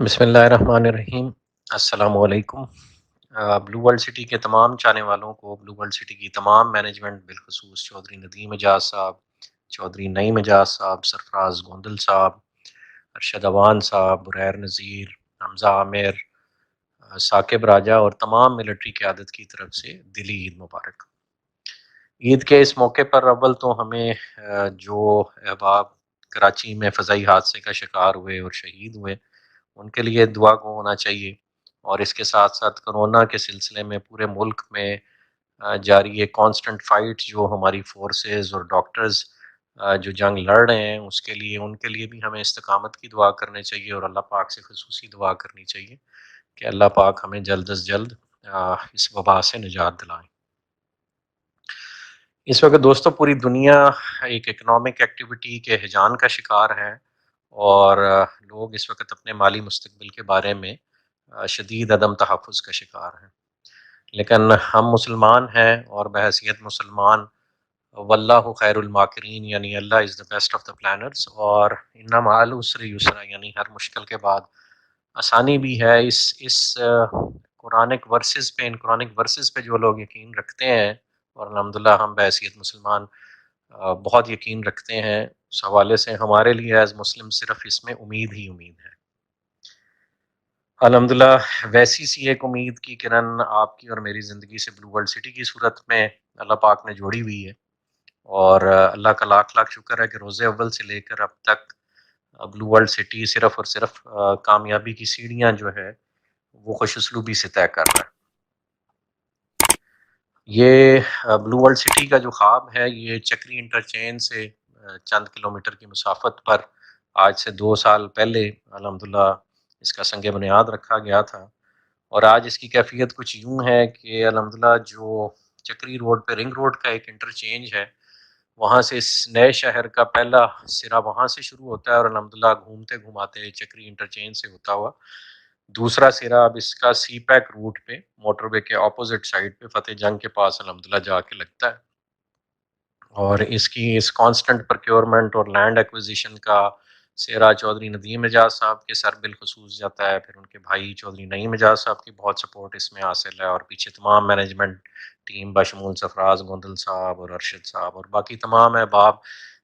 بسم اللہ الرحمن الرحیم۔ السلام علیکم۔ بلو ورلڈ سٹی کے تمام چاہنے والوں کو، بلو ورلڈ سٹی کی تمام مینجمنٹ، بالخصوص چودھری ندیم اعجاز صاحب، چودھری نعیم اعجاز صاحب، سرفراز گوندل صاحب، ارشد اوان صاحب، بریر نذیر، حمزہ عامر، ثاقب راجہ اور تمام ملٹری قیادت کی طرف سے دلی عید مبارک۔ عید کے اس موقع پر اول تو ہمیں جو احباب کراچی میں فضائی حادثے کا شکار ہوئے اور شہید ہوئے ان کے لیے دعا کو ہونا چاہیے، اور اس کے ساتھ ساتھ کرونا کے سلسلے میں پورے ملک میں جاری ہے کانسٹنٹ فائٹ، جو ہماری فورسز اور ڈاکٹرز جو جنگ لڑ رہے ہیں اس کے لیے، ان کے لیے بھی ہمیں استقامت کی دعا کرنی چاہیے، اور اللہ پاک سے خصوصی دعا کرنی چاہیے کہ اللہ پاک ہمیں جلد از جلد اس وبا سے نجات دلائیں۔ اس وقت دوستو پوری دنیا ایک اکنامک ایکٹیویٹی کے ہجان کا شکار ہے، اور لوگ اس وقت اپنے مالی مستقبل کے بارے میں شدید عدم تحفظ کا شکار ہیں۔ لیکن ہم مسلمان ہیں، اور بحیثیت مسلمان واللہ خیر الماکرین، یعنی اللہ is the best of the planners, اور ان مع العسر یسرا، یعنی ہر مشکل کے بعد آسانی بھی ہے۔ اس قرآنک ورسز پہ، ان قرآنک ورسز پہ جو لوگ یقین رکھتے ہیں، اور الحمدللہ ہم بحیثیت مسلمان بہت یقین رکھتے ہیں، اس حوالے سے ہمارے لیے ایز مسلم صرف اس میں امید ہی امید ہے۔ الحمدللہ ویسی سی ایک امید کی کرن آپ کی اور میری زندگی سے بلو ورلڈ سٹی کی صورت میں اللہ پاک نے جوڑی ہوئی ہے، اور اللہ کا لاکھ لاکھ شکر ہے کہ روز اول سے لے کر اب تک بلو ورلڈ سٹی صرف اور صرف کامیابی کی سیڑھیاں جو ہے وہ خوش اسلوبی سے طے کر رہا ہے۔ یہ بلو ورلڈ سٹی کا جو خواب ہے، یہ چکری انٹرچینج سے چند کلومیٹر کی مسافت پر آج سے 2 سال پہلے الحمدللہ اس کا سنگ بنیاد رکھا گیا تھا، اور آج اس کی کیفیت کچھ یوں ہے کہ الحمدللہ جو چکری روڈ پہ رنگ روڈ کا ایک انٹرچینج ہے، وہاں سے اس نئے شہر کا پہلا سرا وہاں سے شروع ہوتا ہے، اور الحمدللہ گھومتے گھماتے چکری انٹرچینج سے ہوتا ہوا دوسرا سرا اب اس کا سی پیک روٹ پہ موٹر وے کے اپوزٹ سائڈ پہ فتح جنگ کے پاس الحمدللہ جا کے لگتا ہے، اور اس کی اس کانسٹنٹ پروکیورمنٹ اور لینڈ ایکوزیشن کا سیرا چودھری ندیم اعجاز صاحب کے سر بالخصوص جاتا ہے، پھر ان کے بھائی چودھری نعیم اعجاز صاحب کی بہت سپورٹ اس میں حاصل ہے، اور پیچھے تمام مینجمنٹ ٹیم بشمول سرفراز گوندل صاحب اور ارشد صاحب اور باقی تمام احباب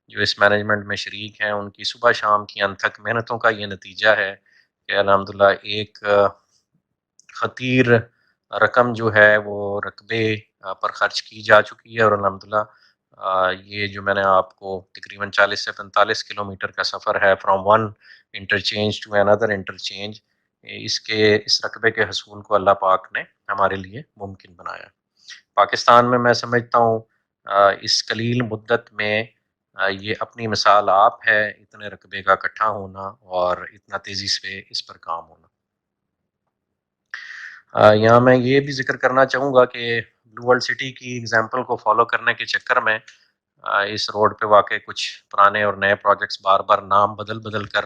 جو اس مینجمنٹ میں شریک ہیں، ان کی صبح شام کی انتھک محنتوں کا یہ نتیجہ ہے کہ الحمدللہ ایک خطیر رقم جو ہے وہ رقبے پر خرچ کی جا چکی ہے، اور الحمدللہ یہ جو میں نے آپ کو تقریباً 40 سے 45 کلومیٹر کا سفر ہے فرام ون انٹرچینج ٹو اندر انٹرچینج، اس رقبے کے حصول کو اللہ پاک نے ہمارے لیے ممکن بنایا۔ پاکستان میں سمجھتا ہوں اس قلیل مدت میں یہ اپنی مثال آپ ہے، اتنے رقبے کا اکٹھا ہونا اور اتنا تیزی سے اس پر کام ہونا۔ یہاں میں یہ بھی ذکر کرنا چاہوں گا کہ بلو ورلڈ سٹی کی ایگزامپل کو فالو کرنے کے چکر میں اس روڈ پہ واقع کچھ پرانے اور نئے پروجیکٹس بار بار نام بدل بدل کر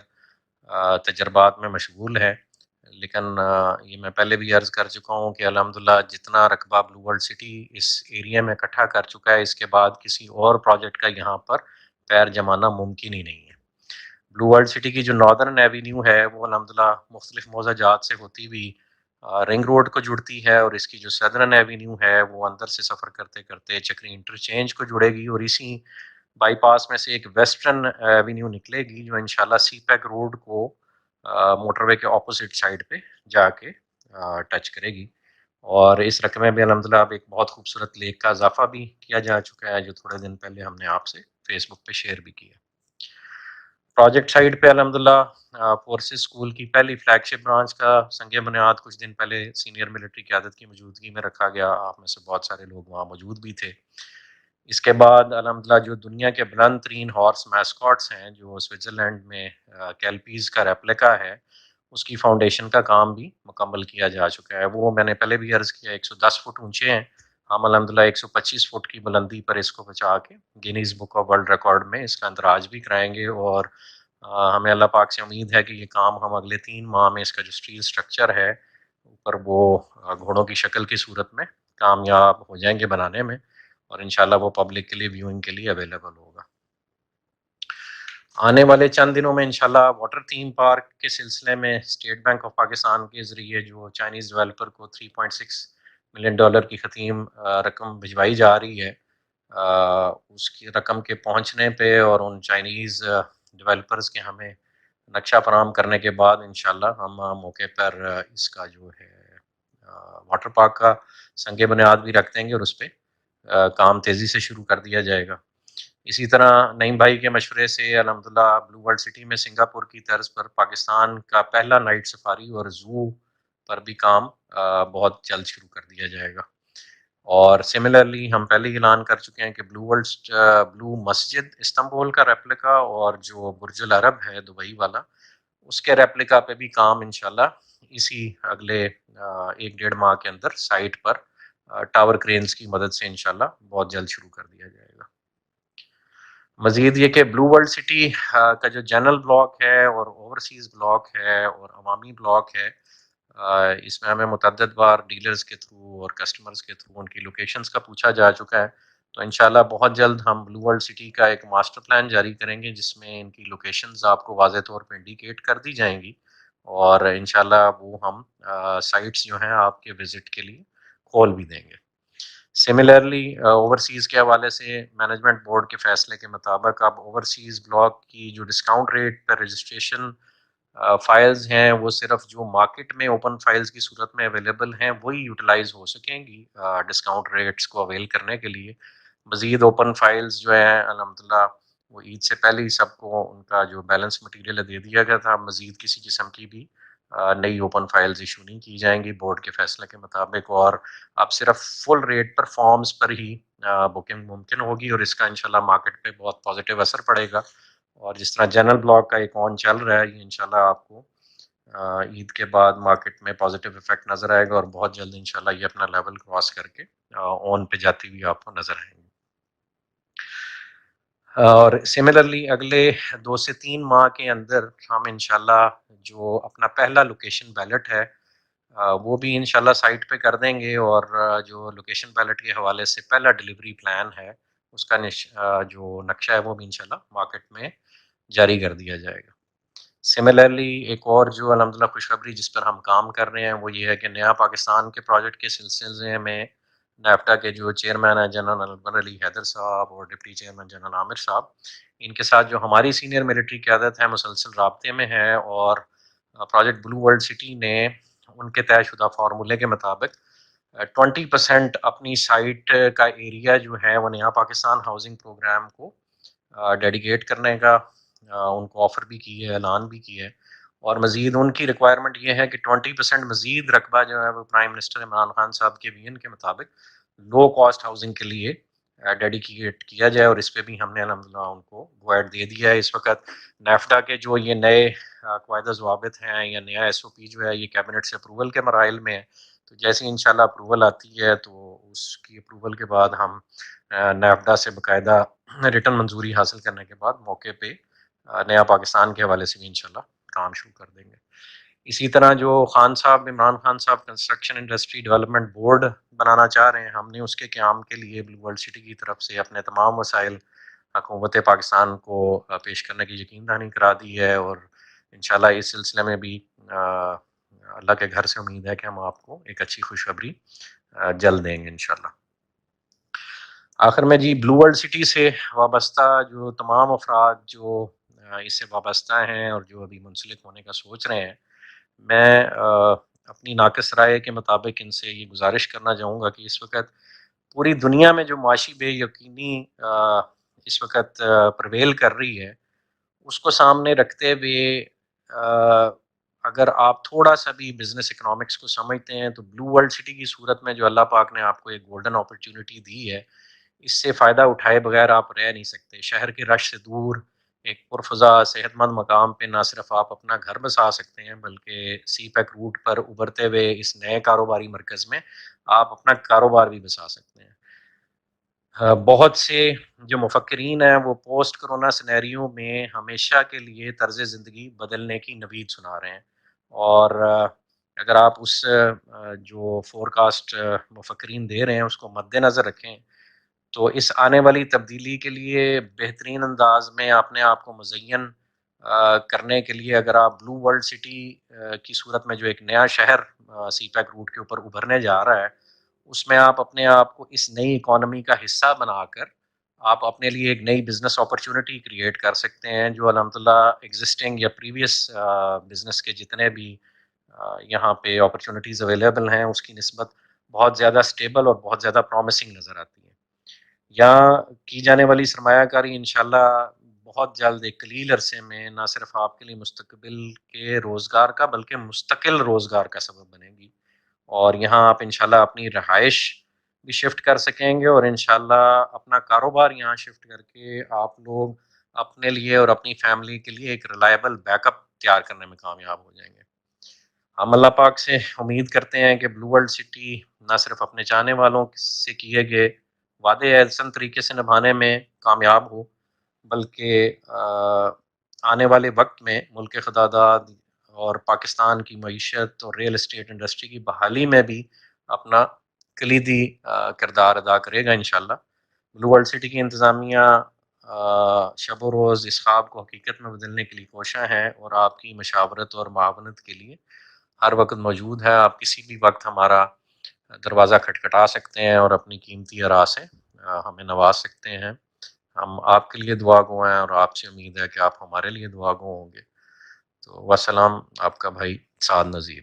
تجربات میں مشغول ہے، لیکن یہ میں پہلے بھی عرض کر چکا ہوں کہ الحمدللہ جتنا رقبہ بلو ورلڈ سٹی اس ایریا میں اکٹھا کر چکا ہے، اس کے بعد کسی اور پروجیکٹ کا یہاں پر پیر جمانا ممکن ہی نہیں ہے۔ بلو ورلڈ سٹی کی جو ناردرن ایوینیو ہے وہ الحمدللہ مختلف موزہ جات سے ہوتی ہوئی رنگ روڈ کو جڑتی ہے، اور اس کی جو سدرن ایوینیو ہے وہ اندر سے سفر کرتے کرتے چکری انٹرچینج کو جڑے گی، اور اسی بائی پاس میں سے ایک ویسٹرن ایوینیو نکلے گی جو انشاءاللہ سی پیک روڈ کو موٹر وے کے اپوزٹ سائڈ پہ جا کے ٹچ کرے گی، اور اس رقم میں بھی الحمدللہ اب ایک بہت خوبصورت لیک کا اضافہ بھی کیا جا چکا ہے، جو تھوڑے دن پہلے ہم نے آپ سے فیس بک پہ شیئر بھی کیا۔ پروجیکٹ سائٹ پہ الحمدللہ فورسز اسکول کی پہلی فلیگ شپ برانچ کا سنگ بنیاد کچھ دن پہلے سینئر ملٹری قیادت کی موجودگی میں رکھا گیا، آپ میں سے بہت سارے لوگ وہاں موجود بھی تھے۔ اس کے بعد الحمدللہ جو دنیا کے بلند ترین ہارس میسکاٹس ہیں، جو سوئٹزرلینڈ میں کیلپیز کا ریپلیکا ہے، اس کی فاؤنڈیشن کا کام بھی مکمل کیا جا چکا ہے۔ وہ میں نے پہلے بھی عرض کیا 110 فٹ اونچے ہیں، ہم الحمدللہ 125 فٹ کی بلندی پر اس کو بچا کے Guinness book of world record میں اس کا اندراج بھی کرائیں گے، اور ہمیں اللہ پاک سے امید ہے کہ یہ کام ہم اگلے 3 ماہ میں اس کا جو اسٹیل سٹرکچر ہے اوپر وہ گھوڑوں کی شکل کی صورت میں کامیاب ہو جائیں گے بنانے میں، اور انشاءاللہ وہ پبلک کے لیے ویونگ کے لیے اویلیبل ہوگا۔ آنے والے چند دنوں میں انشاءاللہ واٹر تھیم پارک کے سلسلے میں اسٹیٹ بینک آف پاکستان کے ذریعے جو چائنیز ڈیولپر کو $3.6 ملین کی خطیم رقم بھجوائی جا رہی ہے، اس کی رقم کے پہنچنے پہ اور ان چائنیز ڈیولپرز کے ہمیں نقشہ فراہم کرنے کے بعد انشاءاللہ ہم موقع پر اس کا جو ہے واٹر پارک کا سنگ بنیاد بھی رکھ دیں گے اور اس پہ کام تیزی سے شروع کر دیا جائے گا۔ اسی طرح نعیم بھائی کے مشورے سے الحمدللہ بلو ورلڈ سٹی میں سنگاپور کی طرز پر پاکستان کا پہلا نائٹ سفاری اور زو پر بھی کام بہت جلد شروع کر دیا جائے گا۔ اور سملرلی ہم پہلے ہی اعلان کر چکے ہیں کہ بلو مسجد استنبول کا ریپلیکا اور جو برج العرب ہے دبئی والا، اس کے ریپلیکا پہ بھی کام انشاءاللہ اسی اگلے 1 ڈیڑھ ماہ کے اندر سائٹ پر ٹاور کرینز کی مدد سے انشاءاللہ بہت جلد شروع کر دیا جائے گا۔ مزید یہ کہ بلو ورلڈ سٹی کا جو جنرل بلاک ہے اور اوورسیز بلاک ہے اور عوامی بلاک ہے، اس میں ہمیں متعدد بار ڈیلرز کے تھرو اور کسٹمرز کے تھرو ان کی لوکیشنز کا پوچھا جا چکا ہے، تو انشاءاللہ بہت جلد ہم بلو ورلڈ سٹی کا ایک ماسٹر پلان جاری کریں گے جس میں ان کی لوکیشنز آپ کو واضح طور پہ انڈیکیٹ کر دی جائیں گی، اور انشاءاللہ وہ ہم سائٹس جو ہیں آپ کے وزٹ کے لیے کھول بھی دیں گے۔ سملرلی اوورسیز کے حوالے سے مینجمنٹ بورڈ کے فیصلے کے مطابق اب اوورسیز بلاک کی جو ڈسکاؤنٹ ریٹ پر رجسٹریشن فائلز ہیں وہ صرف جو مارکیٹ میں اوپن فائلز کی صورت میں اویلیبل ہیں وہی یوٹیلائز ہو سکیں گی ڈسکاؤنٹ ریٹس کو اویل کرنے کے لیے۔ مزید اوپن فائلز جو ہیں الحمدللہ وہ عید سے پہلے ہی سب کو ان کا جو بیلنس مٹیریل دے دیا گیا تھا، مزید کسی قسم کی بھی نئی اوپن فائلز ایشو نہیں کی جائیں گی بورڈ کے فیصلے کے مطابق، اور اب صرف فل ریٹ پر فارمز پر ہی بکنگ ممکن ہوگی، اور اس کا انشاءاللہ مارکیٹ پہ بہت پازیٹیو اثر پڑے گا۔ اور جس طرح جنرل بلاک کا ایک آن چل رہا ہے، یہ انشاءاللہ آپ کو عید کے بعد مارکیٹ میں پازیٹیو افیکٹ نظر آئے گا اور بہت جلد انشاءاللہ یہ اپنا لیول کراس کر کے آن پہ جاتی ہوئی آپ کو نظر آئیں گی۔ اور سملرلی اگلے 2 سے 3 ماہ کے اندر ہم انشاءاللہ جو اپنا پہلا لوکیشن بیلٹ ہے وہ بھی انشاءاللہ سائٹ پہ کر دیں گے، اور جو لوکیشن بیلٹ کے حوالے سے پہلا ڈیلیوری پلان ہے اس کا جو نقشہ ہے وہ بھی انشاءاللہ مارکیٹ میں جاری کر دیا جائے گا۔ سملرلی ایک اور جو الحمدللہ خوشخبری جس پر ہم کام کر رہے ہیں وہ یہ ہے کہ نیا پاکستان کے پروجیکٹ کے سلسلے میں نیفٹا کے جو چیئرمین ہیں جنرل انور علی حیدر صاحب اور ڈپٹی چیئرمین جنرل عامر صاحب، ان کے ساتھ جو ہماری سینئر ملٹری قیادت ہے مسلسل رابطے میں ہے، اور پروجیکٹ بلو ورلڈ سٹی نے ان کے طے شدہ فارمولے کے مطابق 20% اپنی سائٹ کا ایریا جو ہے وہ نیا پاکستان ہاؤسنگ پروگرام کو ڈیڈیکیٹ کرنے کا ان کو آفر بھی کی ہے، اعلان بھی کی ہے، اور مزید ان کی ریکوائرمنٹ یہ ہے کہ 20% مزید رقبہ جو ہے وہ پرائم منسٹر عمران خان صاحب کے ویژن کے مطابق لو کاسٹ ہاؤسنگ کے لیے ڈیڈیکیٹ کیا جائے، اور اس پہ بھی ہم نے الحمدللہ ان کو گوائڈ دے دیا ہے۔ اس وقت نیفٹا کے جو یہ نئے قواعد و ضوابط ہیں یا نیا ایس او پی جو ہے یہ کیبنٹ سے اپروول کے مراحل میں ہے، تو جیسے انشاءاللہ اپروول آتی ہے تو اس کی اپروول کے بعد ہم نیفڈا سے باقاعدہ ریٹن منظوری حاصل کرنے کے بعد موقع پہ نیا پاکستان کے حوالے سے بھی انشاءاللہ کام شروع کر دیں گے۔ اسی طرح جو خان صاحب عمران خان صاحب کنسٹرکشن انڈسٹری ڈیولپمنٹ بورڈ بنانا چاہ رہے ہیں، ہم نے اس کے قیام کے لیے بلو ورلڈ سٹی کی طرف سے اپنے تمام وسائل حکومت پاکستان کو پیش کرنے کی یقین دہانی کرا دی ہے، اور انشاءاللہ اس سلسلے میں بھی اللہ کے گھر سے امید ہے کہ ہم آپ کو ایک اچھی خوشخبری جلد دیں گے انشاءاللہ۔ آخر میں جی بلو ورلڈ سٹی سے وابستہ جو تمام افراد جو اس سے وابستہ ہیں اور جو ابھی منسلک ہونے کا سوچ رہے ہیں، میں اپنی ناقص رائے کے مطابق ان سے یہ گزارش کرنا چاہوں گا کہ اس وقت پوری دنیا میں جو معاشی بے یقینی اس وقت پرویل کر رہی ہے، اس کو سامنے رکھتے ہوئے اگر آپ تھوڑا سا بھی بزنس اکنامکس کو سمجھتے ہیں تو بلو ورلڈ سٹی کی صورت میں جو اللہ پاک نے آپ کو ایک گولڈن اپرچونٹی دی ہے، اس سے فائدہ اٹھائے بغیر آپ رہ نہیں سکتے۔ شہر کے رش سے دور ایک پرفضا صحت مند مقام پہ نہ صرف آپ اپنا گھر بسا سکتے ہیں بلکہ سی پیک روٹ پر ابھرتے ہوئے اس نئے کاروباری مرکز میں آپ اپنا کاروبار بھی بسا سکتے ہیں۔ بہت سے جو مفکرین ہیں وہ پوسٹ کرونا سینیریو میں ہمیشہ کے لیے طرز زندگی بدلنے کی نوید سنا رہے ہیں، اور اگر آپ اس جو فور کاسٹ مفکرین دے رہے ہیں اس کو مد نظر رکھیں تو اس آنے والی تبدیلی کے لیے بہترین انداز میں اپنے آپ کو مزین کرنے کے لیے اگر آپ بلو ورلڈ سٹی کی صورت میں جو ایک نیا شہر سی پیک روٹ کے اوپر ابھرنے جا رہا ہے، اس میں آپ اپنے آپ کو اس نئی اکانومی کا حصہ بنا کر آپ اپنے لیے ایک نئی بزنس اپرچونٹی کریٹ کر سکتے ہیں، جو الحمدللہ ایگزسٹنگ یا پریویس بزنس کے جتنے بھی یہاں پہ اپرچونٹیز اویلیبل ہیں اس کی نسبت بہت زیادہ اسٹیبل اور بہت زیادہ پرومسنگ نظر آتی ہے۔ یہاں کی جانے والی سرمایہ کاری انشاءاللہ بہت جلد ایک قلیل عرصے میں نہ صرف آپ کے لیے مستقبل کے روزگار کا بلکہ مستقل روزگار کا سبب بنے گی، اور یہاں آپ انشاءاللہ اپنی رہائش بھی شفٹ کر سکیں گے، اور انشاءاللہ اپنا کاروبار یہاں شفٹ کر کے آپ لوگ اپنے لیے اور اپنی فیملی کے لیے ایک ریلائبل بیک اپ تیار کرنے میں کامیاب ہو جائیں گے۔ ہم اللہ پاک سے امید کرتے ہیں کہ بلو ورلڈ سٹی نہ صرف اپنے چاہنے والوں سے کیے گئے وعدے احسن طریقے سے نبھانے میں کامیاب ہو، بلکہ آنے والے وقت میں ملک خداداد اور پاکستان کی معیشت اور ریل اسٹیٹ انڈسٹری کی بحالی میں بھی اپنا کلیدی کردار ادا کرے گا انشاءاللہ۔ بلو ورلڈ سٹی کی انتظامیہ شب و روز اس خواب کو حقیقت میں بدلنے کے لیے کوشاں ہیں، اور آپ کی مشاورت اور معاونت کے لیے ہر وقت موجود ہے۔ آپ کسی بھی وقت ہمارا دروازہ کھٹکھٹا سکتے ہیں اور اپنی قیمتی آراء سے ہمیں نواز سکتے ہیں۔ ہم آپ کے لیے دعا گو ہیں، اور آپ سے امید ہے کہ آپ ہمارے لیے دعا گو ہوں گے۔ تو والسلام، آپ کا بھائی سعد نذیر۔